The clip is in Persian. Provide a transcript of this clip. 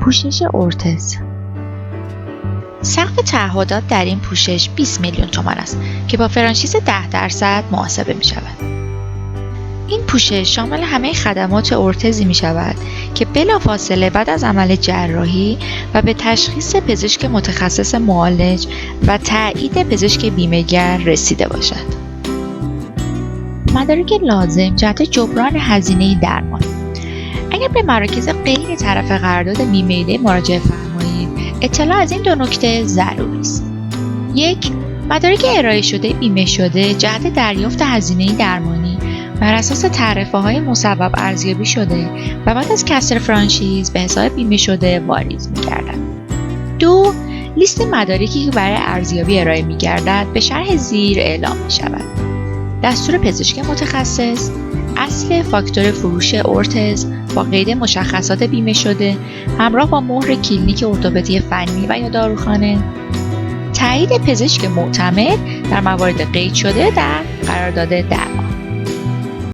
پوشش ارتز. سقف تعهدات در این پوشش 20 میلیون تومان است که با فرانچیز 10% محاسبه می شود. این پوشش شامل همه خدمات ارتزی می شود که بلافاصله بعد از عمل جراحی و به تشخیص پزشک متخصص معالج و تایید پزشک بیمه‌گر رسیده باشد. مدارک لازم جهت جبران هزینه درمان. اگر به مراکز غیر طرف قرارداد بیمه‌ایده مراجعه فرمایید، اطلاع از این دو نکته ضروری است. 1. مدارک ارائه شده بیمه شده جهت دریافت هزینه درمانی بر اساس تعرفه‌های مصوب ارزیابی شده و بعد از کسر فرانچیز به حساب بیمه شده واریز می‌گردد. 2. لیست مدارکی که برای ارزیابی ارائه می‌گردد به شرح زیر اعلام می‌شود. دستور پزشک متخصص، اصل فاکتور فروش ارتز با قید مشخصات بیمه شده همراه با مهر کلینیک ارتوپدی فنی و یا داروخانه، تایید پزشک معتمد در موارد قید شده در قرارداد درمان.